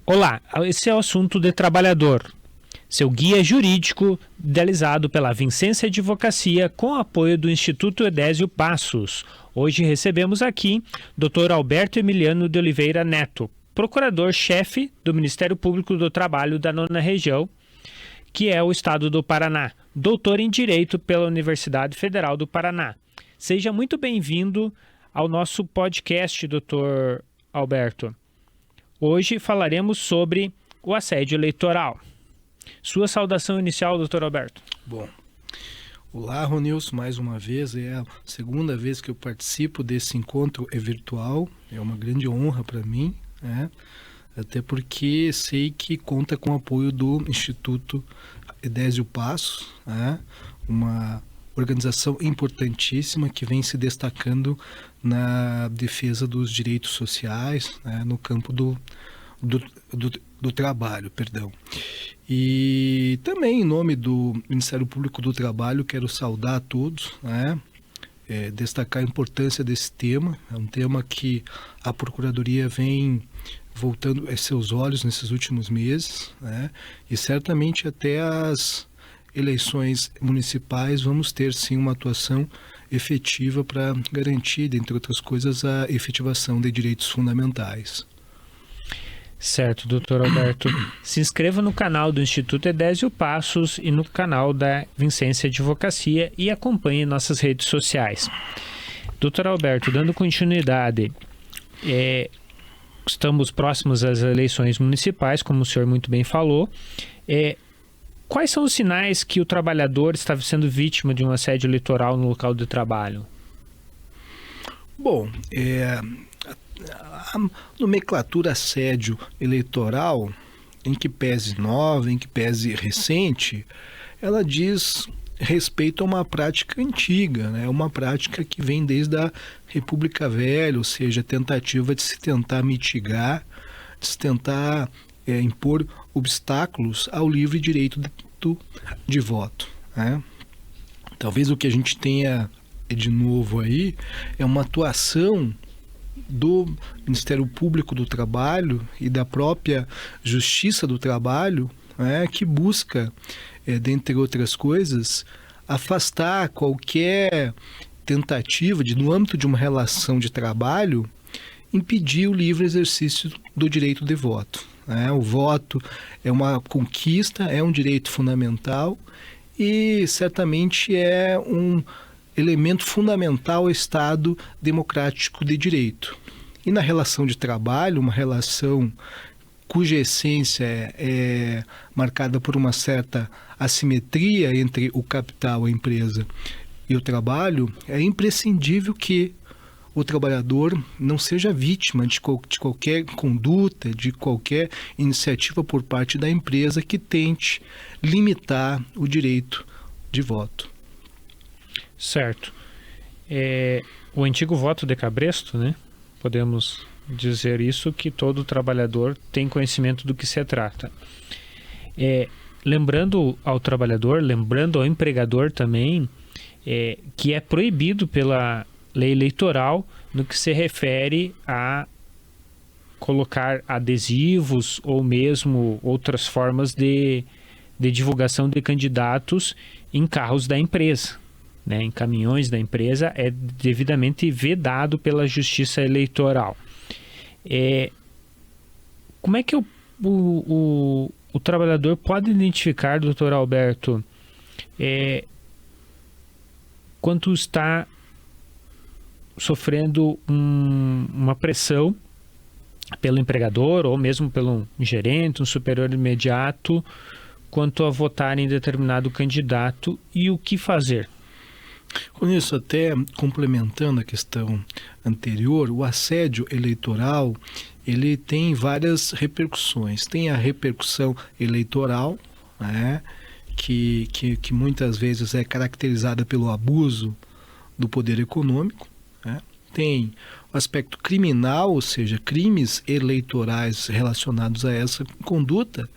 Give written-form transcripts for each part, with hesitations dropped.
Olá, esse é o assunto de trabalhador. Seu guia jurídico, idealizado pela Vicência Advocacia, com apoio do Instituto Edésio Passos. Hoje recebemos aqui Dr. Alberto Emiliano de Oliveira Neto, procurador-chefe do Ministério Público do Trabalho da 9ª Região, que é o Estado do Paraná, doutor em Direito pela Universidade Federal do Paraná. Seja muito bem-vindo ao nosso podcast, Dr. Alberto. Hoje falaremos sobre o assédio eleitoral. Sua saudação inicial, Dr. Alberto. Bom, olá, Ronilson, mais uma vez. É a segunda vez que eu participo desse encontro virtual. É uma grande honra para mim, né? Até porque sei que conta com o apoio do Instituto Edésio Passos, né? Uma organização importantíssima que vem se destacando na defesa dos direitos sociais, né? No campo do trabalho, perdão. E também, em nome do Ministério Público do Trabalho, quero saudar a todos, né? Destacar a importância desse tema. É um tema que a Procuradoria vem voltando seus olhos nesses últimos meses, né? E certamente até as eleições municipais vamos ter sim uma atuação efetiva para garantir, dentre outras coisas, a efetivação de direitos fundamentais. Certo, doutor Alberto. Se inscreva no canal do Instituto Edésio Passos e no canal da Vicência Advocacia e acompanhe nossas redes sociais. Doutor Alberto, dando continuidade, estamos próximos às eleições municipais, como o senhor muito bem falou. Quais são os sinais que o trabalhador está sendo vítima de um assédio eleitoral no local de trabalho? Bom, a nomenclatura assédio eleitoral, em que pese nova, em que pese recente, ela diz respeito a uma prática antiga, né? Uma prática que vem desde a República Velha, ou seja, a tentativa de se tentar mitigar, de se tentar impor obstáculos ao livre direito de voto, né? Talvez o que a gente tenha de novo aí é uma atuação do Ministério Público do Trabalho e da própria Justiça do Trabalho, né, que busca, dentre outras coisas, afastar qualquer tentativa de, no âmbito de uma relação de trabalho, impedir o livre exercício do direito de voto. O voto é uma conquista, é um direito fundamental e certamente é um elemento fundamental ao Estado democrático de direito. E na relação de trabalho, uma relação cuja essência é marcada por uma certa assimetria entre o capital, a empresa e o trabalho, é imprescindível que o trabalhador não seja vítima de qualquer conduta, de qualquer iniciativa por parte da empresa que tente limitar o direito de voto. Certo. O antigo voto de cabresto, né? Podemos dizer isso, que todo trabalhador tem conhecimento do que se trata. Lembrando ao trabalhador, lembrando ao empregador também, que é proibido pela lei eleitoral no que se refere a colocar adesivos ou mesmo outras formas de divulgação de candidatos em carros da empresa, né? Em caminhões da empresa, é devidamente vedado pela Justiça Eleitoral. Como é que o trabalhador pode identificar, doutor Alberto, quanto está sofrendo uma pressão pelo empregador ou mesmo pelo gerente, um superior imediato, quanto a votar em determinado candidato e o que fazer? Com isso, até complementando a questão anterior, o assédio eleitoral, ele tem várias repercussões. Tem a repercussão eleitoral, né, que muitas vezes é caracterizada pelo abuso do poder econômico, né? Tem o aspecto criminal, ou seja, crimes eleitorais relacionados a essa conduta,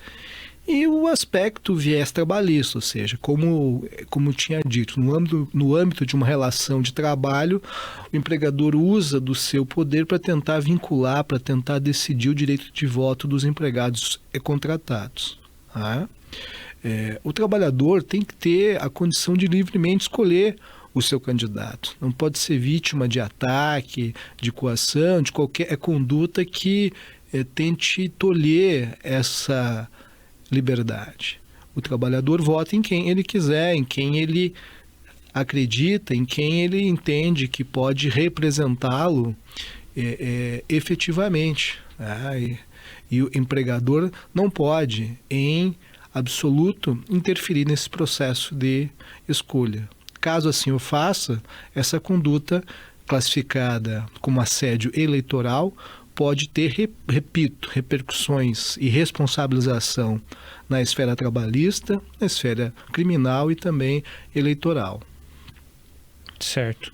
E o aspecto viés trabalhista, ou seja, como tinha dito, no âmbito de uma relação de trabalho, o empregador usa do seu poder para tentar vincular, para tentar decidir o direito de voto dos empregados contratados. Tá? O trabalhador tem que ter a condição de livremente escolher o seu candidato. Não pode ser vítima de ataque, de coação, de qualquer conduta que tente tolher essa liberdade. O trabalhador vota em quem ele quiser, em quem ele acredita, em quem ele entende que pode representá-lo efetivamente. Né? E o empregador não pode, em absoluto, interferir nesse processo de escolha. Caso assim o faça, essa conduta classificada como assédio eleitoral pode ter, repito, repercussões e responsabilização na esfera trabalhista, na esfera criminal e também eleitoral. Certo.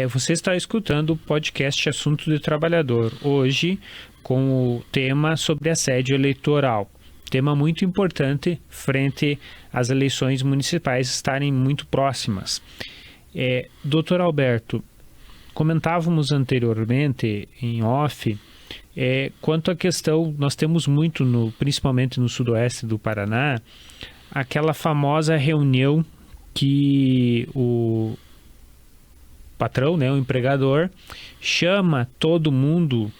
Você está escutando o podcast Assunto do Trabalhador, hoje com o tema sobre assédio eleitoral. Tema muito importante frente às eleições municipais estarem muito próximas. Doutor Alberto, comentávamos anteriormente em off quanto à questão, nós temos muito, principalmente no sudoeste do Paraná, aquela famosa reunião que o patrão, né, o empregador, chama todo mundo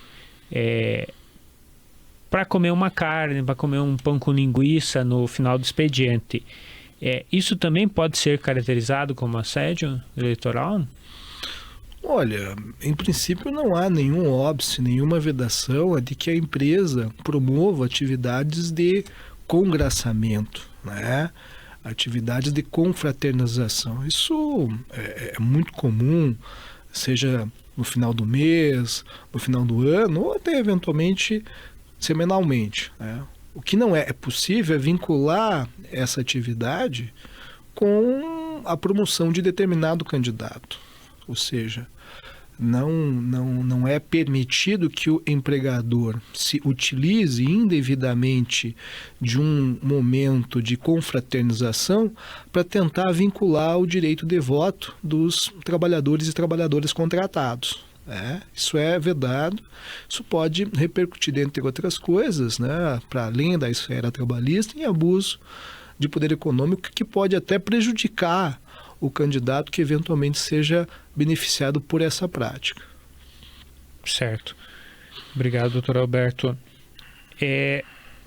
para comer uma carne, para comer um pão com linguiça no final do expediente. Isso também pode ser caracterizado como assédio eleitoral? Olha, em princípio não há nenhum óbice, nenhuma vedação de que a empresa promova atividades de congraçamento, né? Atividades de confraternização. Isso é muito comum, seja no final do mês, no final do ano, ou até eventualmente semanalmente. Né? O que não é possível é vincular essa atividade com a promoção de determinado candidato. Ou seja, não é permitido que o empregador se utilize indevidamente de um momento de confraternização para tentar vincular o direito de voto dos trabalhadores e trabalhadoras contratados. Isso é vedado, isso pode repercutir, dentre outras coisas, né, para além da esfera trabalhista, em abuso de poder econômico que pode até prejudicar o candidato que eventualmente seja beneficiado por essa prática. Certo. Obrigado, doutor Alberto.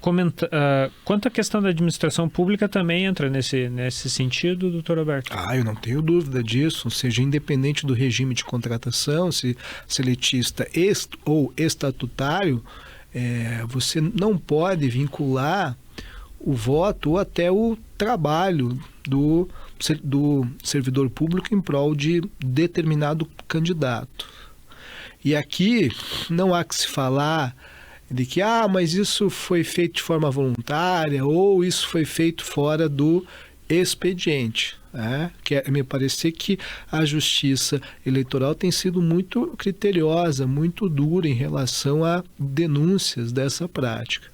Quanto à questão da administração pública também entra nesse sentido, doutor Alberto? Eu não tenho dúvida disso, ou seja, independente do regime de contratação, se seletista ou estatutário, você não pode vincular o voto ou até o trabalho do servidor público em prol de determinado candidato. E aqui não há que se falar de que, mas isso foi feito de forma voluntária ou isso foi feito fora do expediente. Que me parecer que a Justiça Eleitoral tem sido muito criteriosa, muito dura em relação a denúncias dessa prática.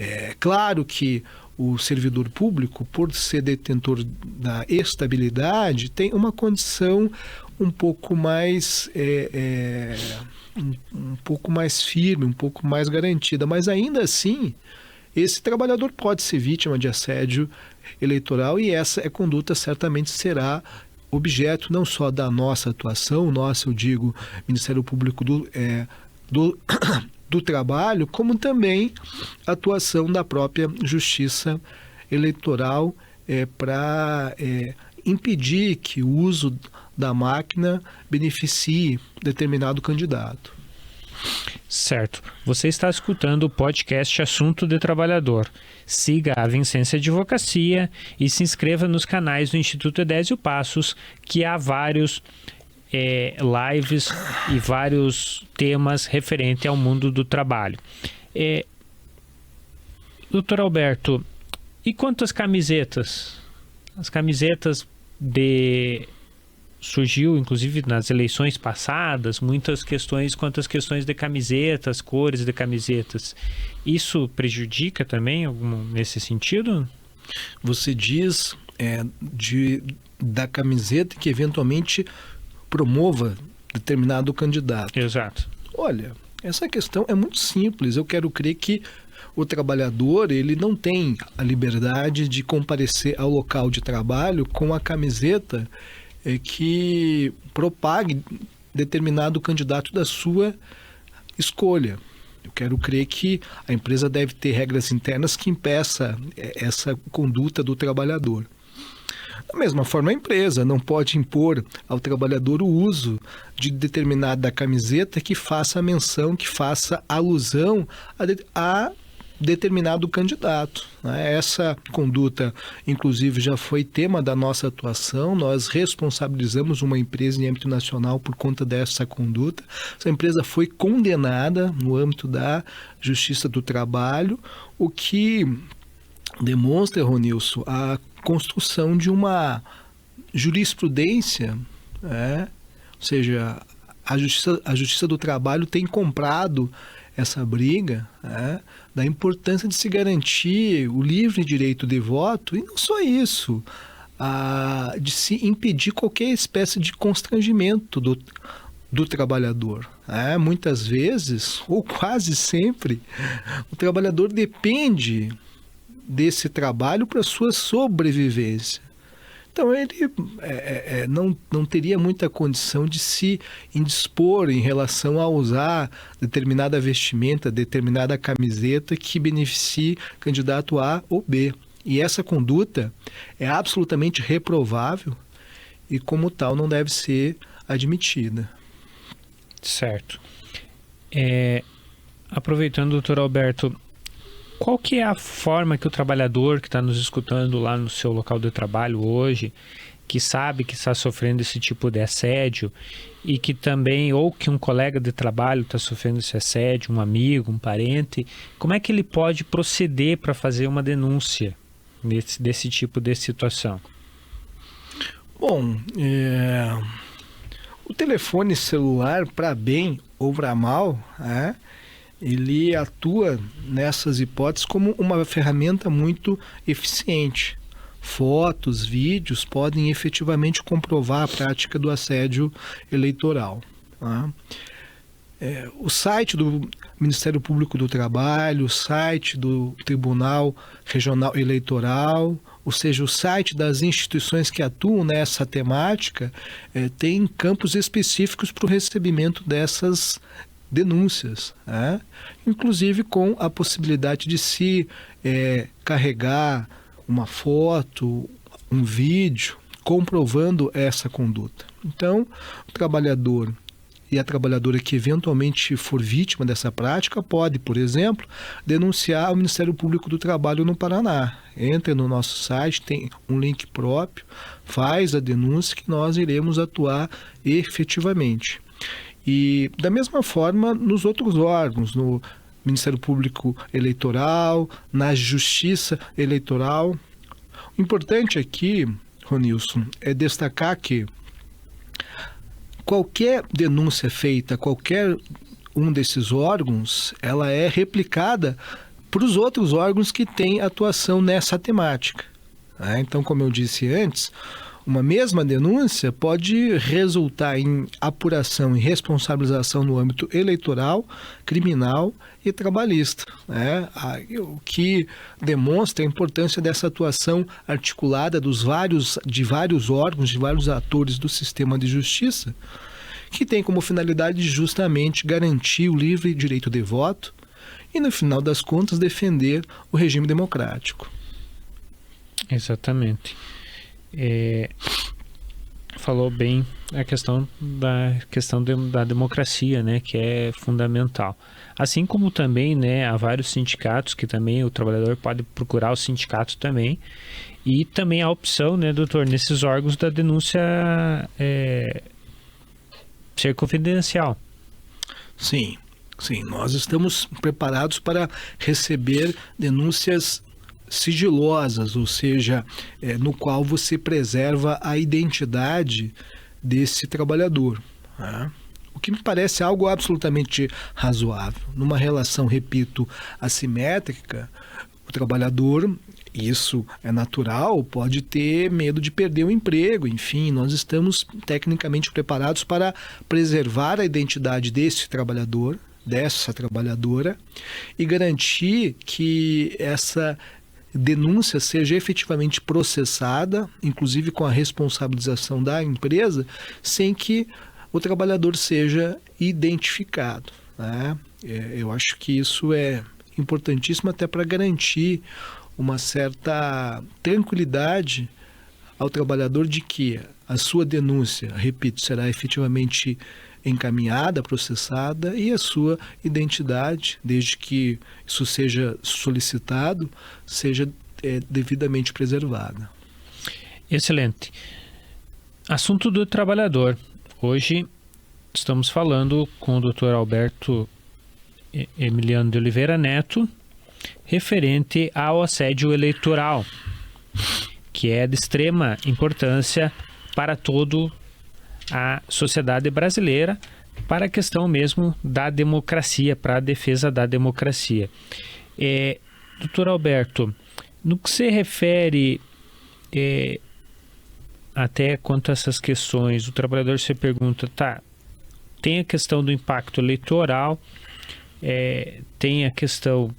É claro que o servidor público, por ser detentor da estabilidade, tem uma condição um pouco mais um pouco mais firme, um pouco mais garantida, mas ainda assim esse trabalhador pode ser vítima de assédio eleitoral e essa conduta certamente será objeto não só da nossa atuação, eu digo Ministério Público do Trabalho, como também a atuação da própria Justiça Eleitoral para impedir que o uso da máquina beneficie determinado candidato. Certo. Você está escutando o podcast Assunto de Trabalhador. Siga a Vicência Advocacia e se inscreva nos canais do Instituto Edésio Passos, que há vários lives e vários temas referentes ao mundo do trabalho. Doutor Alberto, e quanto às camisetas? As camisetas surgiu, inclusive nas eleições passadas, muitas questões quanto às questões de camisetas, cores de camisetas. Isso prejudica também nesse sentido? Você diz da camiseta que eventualmente promova determinado candidato. Exato. Olha, essa questão é muito simples. Eu quero crer que o trabalhador, ele não tem a liberdade de comparecer ao local de trabalho com a camiseta que propague determinado candidato da sua escolha. Eu quero crer que a empresa deve ter regras internas que impeça essa conduta do trabalhador. Da mesma forma, a empresa não pode impor ao trabalhador o uso de determinada camiseta que faça menção, que faça alusão a determinado candidato. Essa conduta, inclusive, já foi tema da nossa atuação. Nós responsabilizamos uma empresa em âmbito nacional por conta dessa conduta. Essa empresa foi condenada no âmbito da Justiça do Trabalho, o que demonstra, Ronilson, a construção de uma jurisprudência, ou seja, a Justiça do Trabalho tem comprado essa briga, da importância de se garantir o livre direito de voto, e não só isso, de se impedir qualquer espécie de constrangimento do trabalhador. Muitas vezes, ou quase sempre, o trabalhador depende desse trabalho para sua sobrevivência. Então, ele não teria muita condição de se indispor em relação a usar determinada vestimenta, determinada camiseta que beneficie candidato A ou B. E essa conduta é absolutamente reprovável e, como tal, não deve ser admitida. Certo. Aproveitando, doutor Alberto, qual que é a forma que o trabalhador que está nos escutando lá no seu local de trabalho hoje, que sabe que está sofrendo esse tipo de assédio e que também, ou que um colega de trabalho está sofrendo esse assédio, um amigo, um parente, como é que ele pode proceder para fazer uma denúncia desse tipo de situação? Bom, o telefone celular, para bem ou para mal, ele atua nessas hipóteses como uma ferramenta muito eficiente. Fotos, vídeos podem efetivamente comprovar a prática do assédio eleitoral. O site do Ministério Público do Trabalho, o site do Tribunal Regional Eleitoral, ou seja, o site das instituições que atuam nessa temática, tem campos específicos para o recebimento dessas denúncias, inclusive com a possibilidade de se carregar uma foto, um vídeo, comprovando essa conduta. Então, o trabalhador e a trabalhadora que eventualmente for vítima dessa prática pode, por exemplo, denunciar ao Ministério Público do Trabalho no Paraná. Entra no nosso site, tem um link próprio, faz a denúncia que nós iremos atuar efetivamente. E, da mesma forma, nos outros órgãos, no Ministério Público Eleitoral, na Justiça Eleitoral. O importante aqui, Ronilson, é destacar que qualquer denúncia feita a qualquer um desses órgãos, ela é replicada para os outros órgãos que têm atuação nessa temática. Então, como eu disse antes, uma mesma denúncia pode resultar em apuração e responsabilização no âmbito eleitoral, criminal e trabalhista, o que demonstra a importância dessa atuação articulada de vários órgãos, de vários atores do sistema de justiça, que tem como finalidade justamente garantir o livre direito de voto e, no final das contas, defender o regime democrático. Exatamente. Falou bem a questão da democracia, que é fundamental. Assim como também, há vários sindicatos que também o trabalhador pode procurar o sindicato também, e também a opção, doutor, nesses órgãos da denúncia ser confidencial. Sim, nós estamos preparados para receber denúncias sigilosas, ou seja, no qual você preserva a identidade desse trabalhador, né? O que me parece algo absolutamente razoável. Numa relação, repito, assimétrica, o trabalhador, isso é natural, pode ter medo de perder o emprego. Enfim, nós estamos tecnicamente preparados para preservar a identidade desse trabalhador, dessa trabalhadora, e garantir que essa denúncia seja efetivamente processada, inclusive com a responsabilização da empresa, sem que o trabalhador seja identificado, né? Eu acho que isso é importantíssimo até para garantir uma certa tranquilidade ao trabalhador de que a sua denúncia, repito, será efetivamente encaminhada, processada, e a sua identidade, desde que isso seja solicitado, seja devidamente preservada. Excelente. Assunto do trabalhador. Hoje estamos falando com o Dr. Alberto Emiliano de Oliveira Neto, referente ao assédio eleitoral, que é de extrema importância para toda a sociedade brasileira, para a questão mesmo da democracia, para a defesa da democracia. Dr. Alberto, no que se refere até quanto a essas questões, o trabalhador se pergunta, tem a questão do impacto eleitoral, tem a questão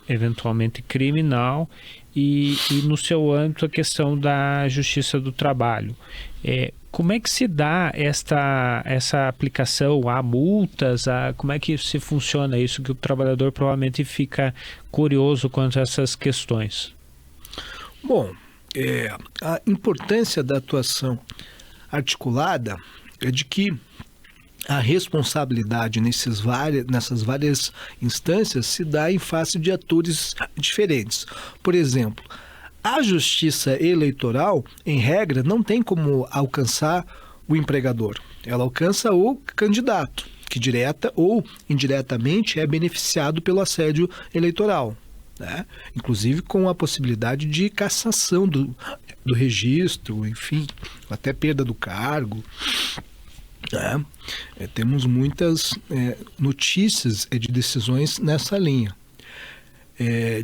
eventualmente criminal e no seu âmbito a questão da justiça do trabalho. Como é que se dá essa aplicação? Há multas? Como é que se funciona isso, que o trabalhador provavelmente fica curioso quanto a essas questões? Bom, a importância da atuação articulada é de que a responsabilidade nessas várias instâncias se dá em face de atores diferentes. Por exemplo, a justiça eleitoral, em regra, não tem como alcançar o empregador. Ela alcança o candidato, que direta ou indiretamente é beneficiado pelo assédio eleitoral, né? Inclusive com a possibilidade de cassação do registro, enfim, até perda do cargo. Temos muitas notícias de decisões nessa linha.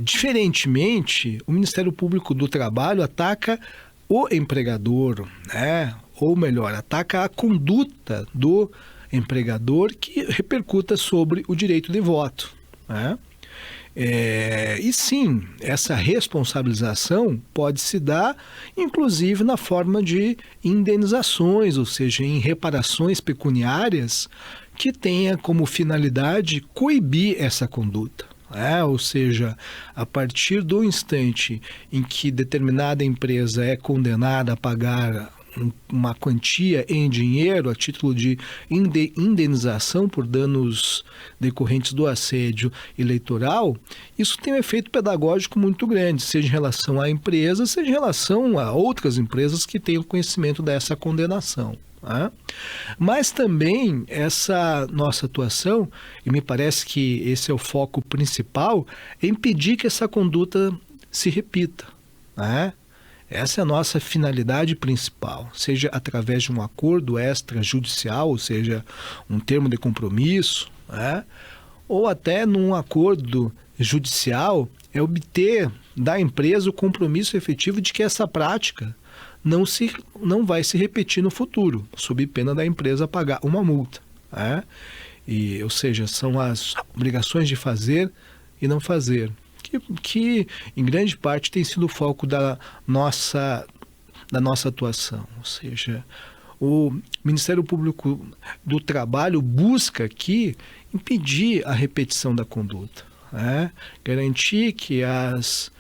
Diferentemente, o Ministério Público do Trabalho ataca o empregador, né? Ou melhor, ataca a conduta do empregador que repercuta sobre o direito de voto, né? E sim, essa responsabilização pode se dar, inclusive, na forma de indenizações, ou seja, em reparações pecuniárias que tenha como finalidade coibir essa conduta. Ou seja, a partir do instante em que determinada empresa é condenada a pagar uma quantia em dinheiro a título de indenização por danos decorrentes do assédio eleitoral, isso tem um efeito pedagógico muito grande, seja em relação à empresa, seja em relação a outras empresas que tenham conhecimento dessa condenação. Mas também essa nossa atuação, e me parece que esse é o foco principal, é impedir que essa conduta se repita, Essa é a nossa finalidade principal, seja através de um acordo extrajudicial, ou seja, um termo de compromisso, ou até num acordo judicial, é obter da empresa o compromisso efetivo de que essa prática não vai se repetir no futuro, sob pena da empresa pagar uma multa. Ou seja, são as obrigações de fazer e não fazer, que em grande parte tem sido o foco da nossa atuação. Ou seja, o Ministério Público do Trabalho busca aqui impedir a repetição da conduta, garantir que as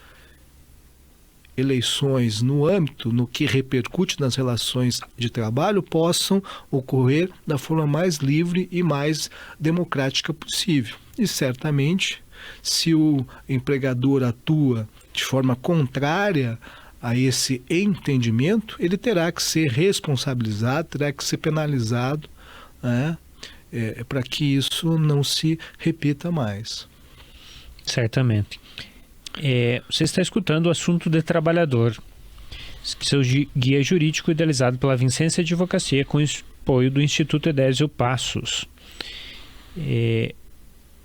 eleições no que repercute nas relações de trabalho possam ocorrer da forma mais livre e mais democrática possível. E certamente, se o empregador atua de forma contrária a esse entendimento, ele terá que ser responsabilizado, terá que ser penalizado, para que isso não se repita mais. Certamente. Você está escutando o assunto de trabalhador. seu guia jurídico idealizado pela Vicência Advocacia com apoio do Instituto Edésio Passos.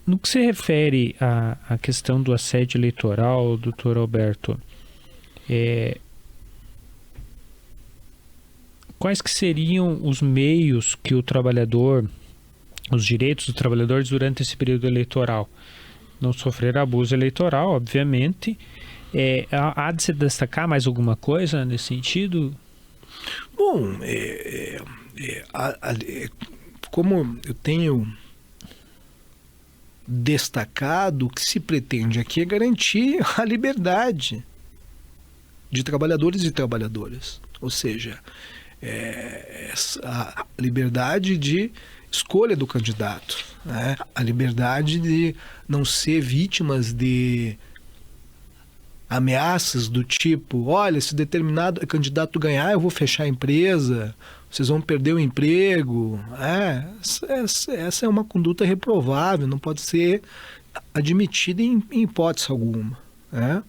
No que se refere à questão do assédio eleitoral, doutor Alberto, quais que seriam os meios que o trabalhador, os direitos dos trabalhadores durante esse período eleitoral? Não sofrer abuso eleitoral, obviamente. Há de se destacar mais alguma coisa nesse sentido? Bom, como eu tenho destacado, o que se pretende aqui é garantir a liberdade de trabalhadores e trabalhadoras. Ou seja, a liberdade de escolha do candidato, né? A liberdade de não ser vítimas de ameaças do tipo: olha, se determinado candidato ganhar, eu vou fechar a empresa, vocês vão perder o emprego. Essa é uma conduta reprovável, não pode ser admitida em hipótese alguma, né?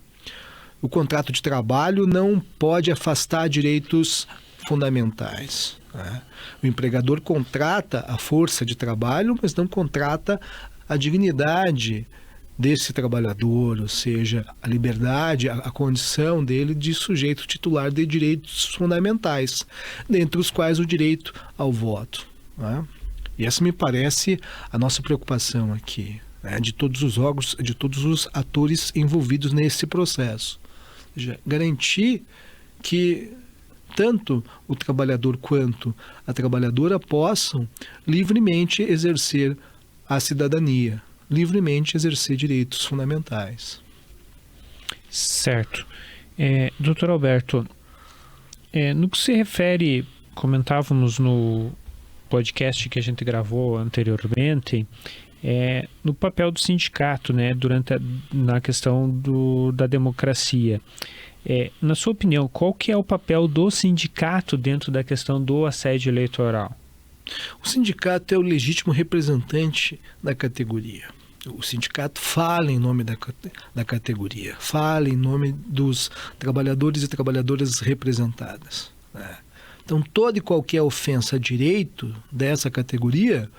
O contrato de trabalho não pode afastar direitos fundamentais, né? O empregador contrata a força de trabalho, mas não contrata a dignidade desse trabalhador, ou seja, a liberdade, a condição dele de sujeito titular de direitos fundamentais, dentre os quais o direito ao voto, né? E essa me parece a nossa preocupação aqui, né? De todos os órgãos, de todos os atores envolvidos nesse processo. Ou seja, garantir que tanto o trabalhador quanto a trabalhadora possam livremente exercer a cidadania, livremente exercer direitos fundamentais. Certo. Doutor Alberto, no que se refere, comentávamos no podcast que a gente gravou anteriormente, no papel do sindicato, né, na questão da democracia. Na sua opinião, qual que é o papel do sindicato dentro da questão do assédio eleitoral? O sindicato é o legítimo representante da categoria. O sindicato fala em nome da categoria, fala em nome dos trabalhadores e trabalhadoras representadas, né? Então, toda e qualquer ofensa a direito dessa categoria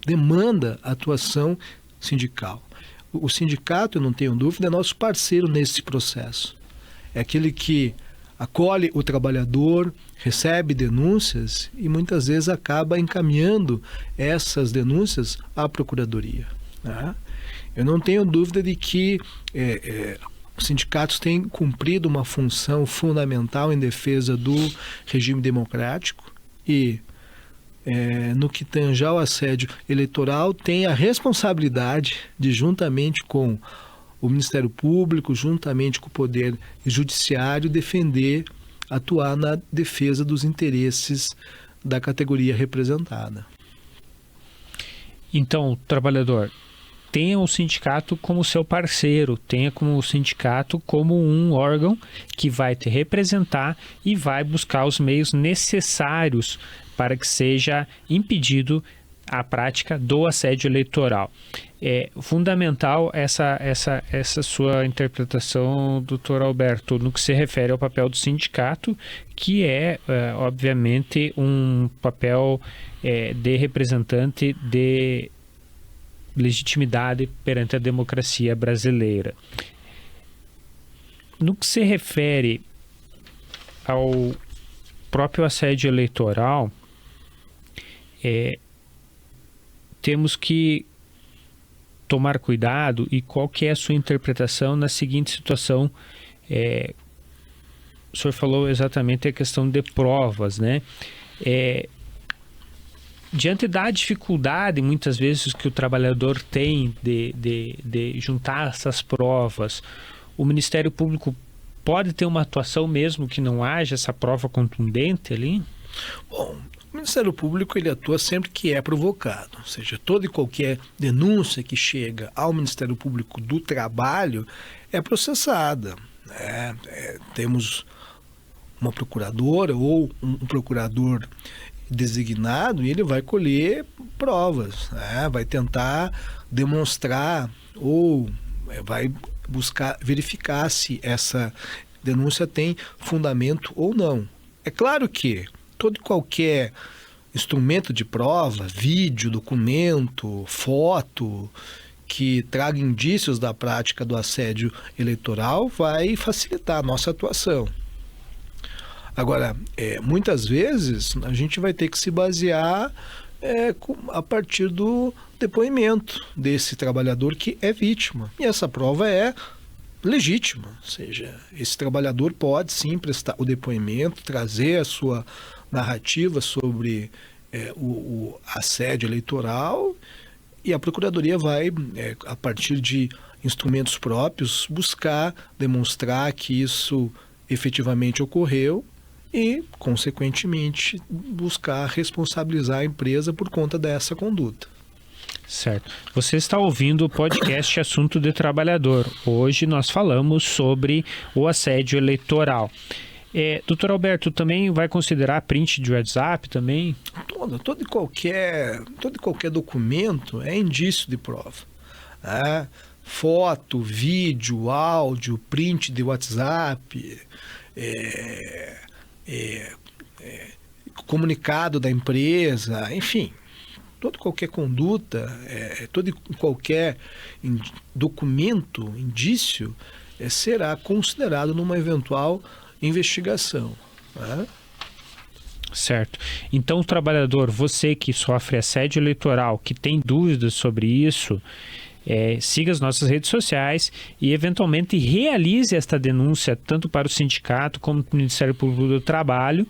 demanda atuação sindical. O sindicato, eu não tenho dúvida, é nosso parceiro nesse processo. É aquele que acolhe o trabalhador, recebe denúncias e muitas vezes acaba encaminhando essas denúncias à procuradoria, né? Eu não tenho dúvida de que os sindicatos têm cumprido uma função fundamental em defesa do regime democrático e, no que tange ao assédio eleitoral, tem a responsabilidade de, juntamente com o Ministério Público, juntamente com o Poder Judiciário, atuar na defesa dos interesses da categoria representada. Então, o trabalhador tenha o sindicato como seu parceiro, tenha como o sindicato como um órgão que vai te representar e vai buscar os meios necessários para que seja impedido a prática do assédio eleitoral. É fundamental essa sua interpretação, doutor Alberto, no que se refere ao papel do sindicato, que obviamente, um papel de representante de legitimidade perante a democracia brasileira. No que se refere ao próprio assédio eleitoral, temos que tomar cuidado. E qual que é a sua interpretação na seguinte situação? O senhor falou exatamente a questão de provas, né? Diante da dificuldade, muitas vezes, que o trabalhador tem de juntar essas provas, o Ministério Público pode ter uma atuação mesmo que não haja essa prova contundente ali? Bom, o Ministério Público ele atua sempre que é provocado, ou seja, toda e qualquer denúncia que chega ao Ministério Público do Trabalho é processada, né? Temos uma procuradora ou um procurador designado e ele vai colher provas, né? Vai tentar demonstrar ou vai buscar verificar se denúncia tem fundamento ou não. É claro que todo e qualquer instrumento de prova, vídeo, documento, foto, que traga indícios da prática do assédio eleitoral vai facilitar a nossa atuação. Agora, muitas vezes a gente vai ter que se basear a partir do depoimento desse trabalhador que é vítima. E essa prova é legítima, ou seja, esse trabalhador pode sim prestar o depoimento, trazer a sua narrativa sobre o assédio eleitoral, e a Procuradoria vai, a partir de instrumentos próprios, buscar demonstrar que isso efetivamente ocorreu e, consequentemente, buscar responsabilizar a empresa por conta dessa conduta. Certo. Você está ouvindo o podcast Assunto de Trabalhador. Hoje nós falamos sobre o assédio eleitoral. Doutor Alberto, também vai considerar print de WhatsApp também? Todo e qualquer documento é indício de prova. Foto, vídeo, áudio, print de WhatsApp, comunicado da empresa, enfim. Toda e qualquer conduta, todo e qualquer documento, indício, será considerado numa eventual investigação. Né? Certo. Então, trabalhador, você que sofre assédio eleitoral, que tem dúvidas sobre isso, siga as nossas redes sociais e, eventualmente, realize esta denúncia tanto para o sindicato como para o Ministério Público do Trabalho,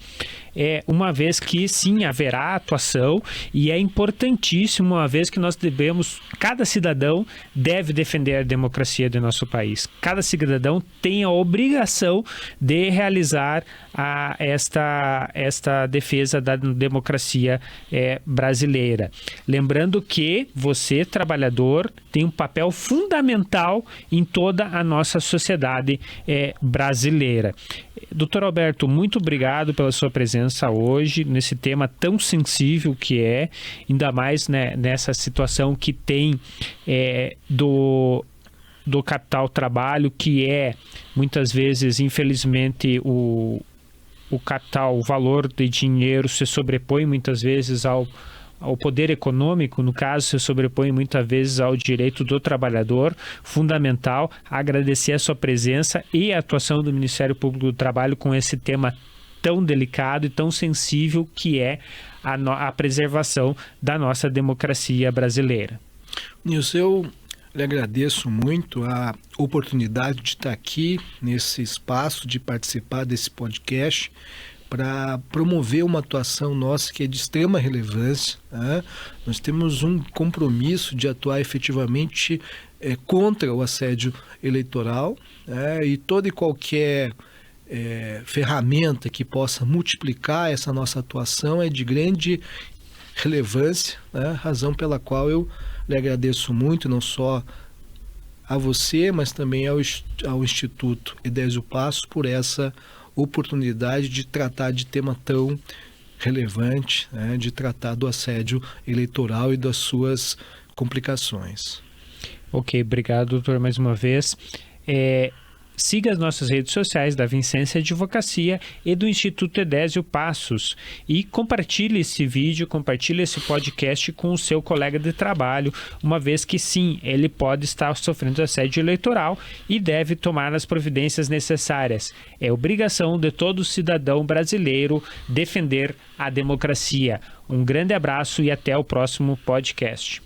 uma vez que, sim, haverá atuação, e é importantíssimo, uma vez que nós cada cidadão deve defender a democracia do nosso país. Cada cidadão tem a obrigação de realizar esta defesa da democracia brasileira. Lembrando que você, trabalhador, tem um papel fundamental em toda a nossa sociedade brasileira. Doutor Alberto, muito obrigado pela sua presença hoje, nesse tema tão sensível que ainda mais, né, nessa situação que tem do capital trabalho, que muitas vezes, infelizmente, o capital, o valor de dinheiro se sobrepõe muitas vezes ao poder econômico, no caso, se sobrepõe muitas vezes ao direito do trabalhador. Fundamental agradecer a sua presença e a atuação do Ministério Público do Trabalho com esse tema tão delicado e tão sensível que é a preservação da nossa democracia brasileira. Nilson, eu lhe agradeço muito a oportunidade de estar aqui nesse espaço, de participar desse podcast, para promover uma atuação nossa que é de extrema relevância. Né? Nós temos um compromisso de atuar efetivamente contra o assédio eleitoral, e toda e qualquer ferramenta que possa multiplicar essa nossa atuação é de grande relevância, né? Razão pela qual eu lhe agradeço muito, não só a você, mas também ao Instituto Edésio Passos por essa oportunidade de tratar de tema tão relevante, né, de tratar do assédio eleitoral e das suas complicações. Ok, obrigado, doutor, mais uma vez. Siga as nossas redes sociais da Vicência Advocacia e do Instituto Edésio Passos e compartilhe esse vídeo, compartilhe esse podcast com o seu colega de trabalho, uma vez que sim, ele pode estar sofrendo assédio eleitoral e deve tomar as providências necessárias. É obrigação de todo cidadão brasileiro defender a democracia. Um grande abraço e até o próximo podcast.